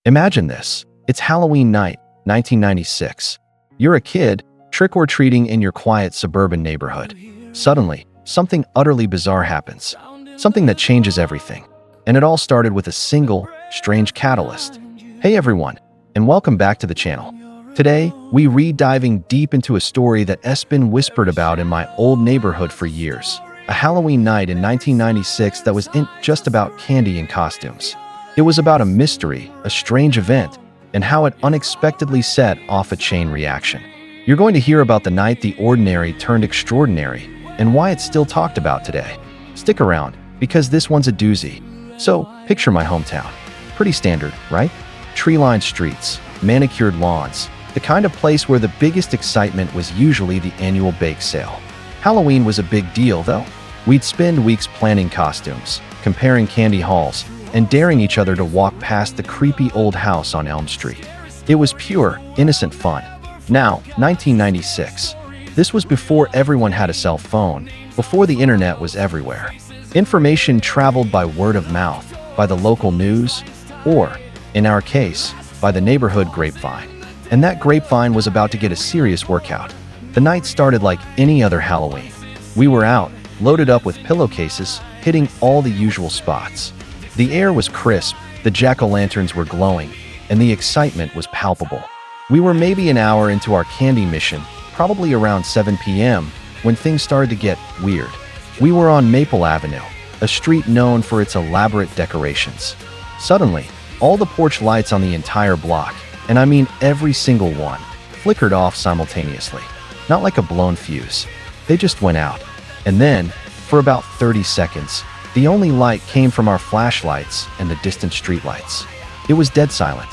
Imagine this. It's Halloween night, 1996. You're a kid, trick-or-treating in your quiet suburban neighborhood. Suddenly, something utterly bizarre happens. Something that changes everything. And it all started with a single, strange catalyst. Hey everyone, and welcome back to the channel. Today, we re-diving deep into a story that has been whispered about in my old neighborhood for years. A Halloween night in 1996 that wasn't just about candy and costumes. It was about a mystery, a strange event, and how it unexpectedly set off a chain reaction. You're going to hear about the night the ordinary turned extraordinary, and why it's still talked about today. Stick around, because this one's a doozy. So, picture my hometown. Pretty standard, right? Tree-lined streets, manicured lawns, the kind of place where the biggest excitement was usually the annual bake sale. Halloween was a big deal, though. We'd spend weeks planning costumes, comparing candy hauls, and daring each other to walk past the creepy old house on Elm Street. It was pure, innocent fun. Now, 1996. This was before everyone had a cell phone, before the internet was everywhere. Information traveled by word of mouth, by the local news, or, in our case, by the neighborhood grapevine. And that grapevine was about to get a serious workout. The night started like any other Halloween. We were out, loaded up with pillowcases, hitting all the usual spots. The air was crisp, the jack-o'-lanterns were glowing, and the excitement was palpable. We were maybe an hour into our candy mission, probably around 7 p.m., when things started to get weird. We were on Maple Avenue, a street known for its elaborate decorations. Suddenly, all the porch lights on the entire block, and I mean every single one, flickered off simultaneously. Not like a blown fuse. They just went out. And then, for about 30 seconds, the only light came from our flashlights and the distant streetlights. It was dead silent.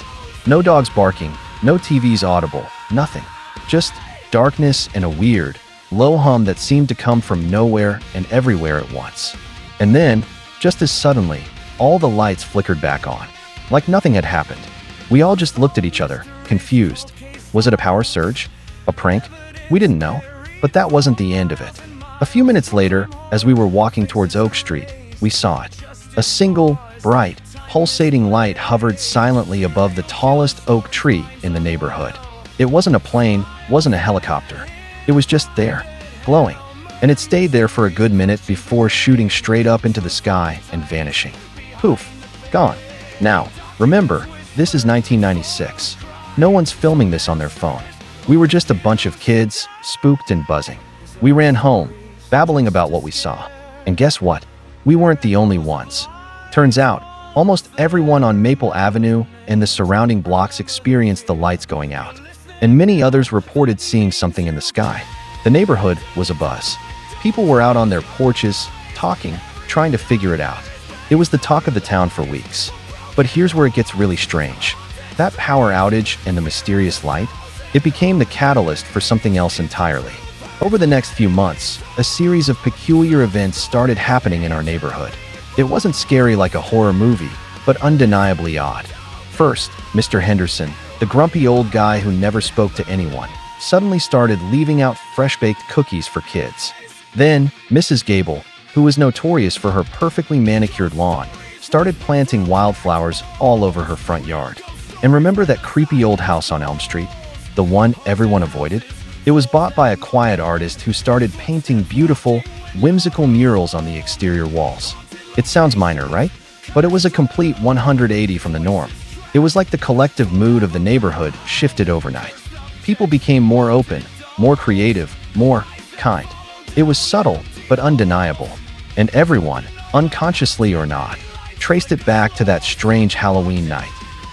No dogs barking, no TVs audible, nothing. Just darkness and a weird, low hum that seemed to come from nowhere and everywhere at once. And then, just as suddenly, all the lights flickered back on. Like nothing had happened. We all just looked at each other, confused. Was it a power surge? A prank? We didn't know. But that wasn't the end of it. A few minutes later, as we were walking towards Oak Street, we saw it. A single, bright, pulsating light hovered silently above the tallest oak tree in the neighborhood. It wasn't a plane, wasn't a helicopter. It was just there, glowing. And it stayed there for a good minute before shooting straight up into the sky and vanishing. Poof, gone. Now, remember, this is 1996. No one's filming this on their phone. We were just a bunch of kids, spooked and buzzing. We ran home, babbling about what we saw. And guess what? We weren't the only ones. Turns out, almost everyone on Maple Avenue and the surrounding blocks experienced the lights going out. And many others reported seeing something in the sky. The neighborhood was abuzz. People were out on their porches, talking, trying to figure it out. It was the talk of the town for weeks. But here's where it gets really strange. That power outage and the mysterious light, it became the catalyst for something else entirely. Over the next few months, a series of peculiar events started happening in our neighborhood. It wasn't scary like a horror movie, but undeniably odd. First, Mr. Henderson, the grumpy old guy who never spoke to anyone, suddenly started leaving out fresh-baked cookies for kids. Then, Mrs. Gable, who was notorious for her perfectly manicured lawn, started planting wildflowers all over her front yard. And remember that creepy old house on Elm Street? The one everyone avoided? It was bought by a quiet artist who started painting beautiful, whimsical murals on the exterior walls. It sounds minor, right? But it was a complete 180 from the norm. It was like the collective mood of the neighborhood shifted overnight. People became more open, more creative, more kind. It was subtle, but undeniable. And everyone, unconsciously or not, traced it back to that strange Halloween night.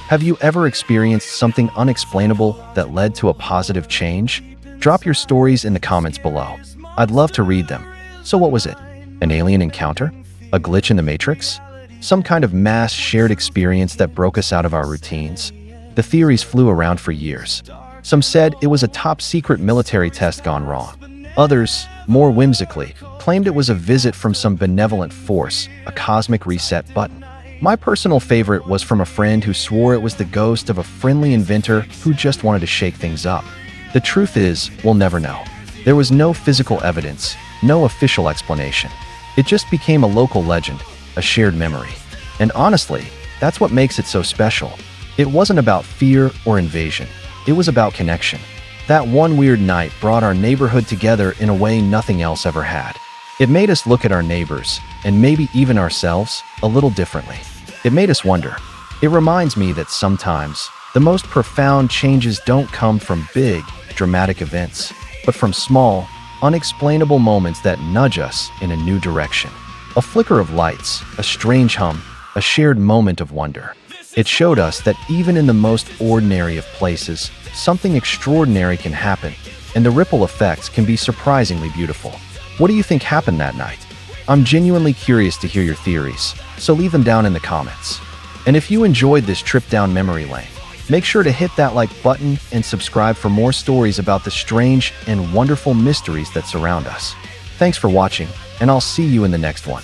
Have you ever experienced something unexplainable that led to a positive change? Drop your stories in the comments below. I'd love to read them. So what was it? An alien encounter? A glitch in the Matrix? Some kind of mass shared experience that broke us out of our routines? The theories flew around for years. Some said it was a top-secret military test gone wrong. Others, more whimsically, claimed it was a visit from some benevolent force, a cosmic reset button. My personal favorite was from a friend who swore it was the ghost of a friendly inventor who just wanted to shake things up. The truth is, we'll never know. There was no physical evidence, no official explanation. It just became a local legend, a shared memory. And honestly, that's what makes it so special. It wasn't about fear or invasion. It was about connection. That one weird night brought our neighborhood together in a way nothing else ever had. It made us look at our neighbors, and maybe even ourselves, a little differently. It made us wonder. It reminds me that sometimes, the most profound changes don't come from big, dramatic events, but from small, unexplainable moments that nudge us in a new direction. A flicker of lights, a strange hum, a shared moment of wonder. It showed us that even in the most ordinary of places, something extraordinary can happen, and the ripple effects can be surprisingly beautiful. What do you think happened that night? I'm genuinely curious to hear your theories, so leave them down in the comments. And if you enjoyed this trip down memory lane, make sure to hit that like button and subscribe for more stories about the strange and wonderful mysteries that surround us. Thanks for watching, and I'll see you in the next one.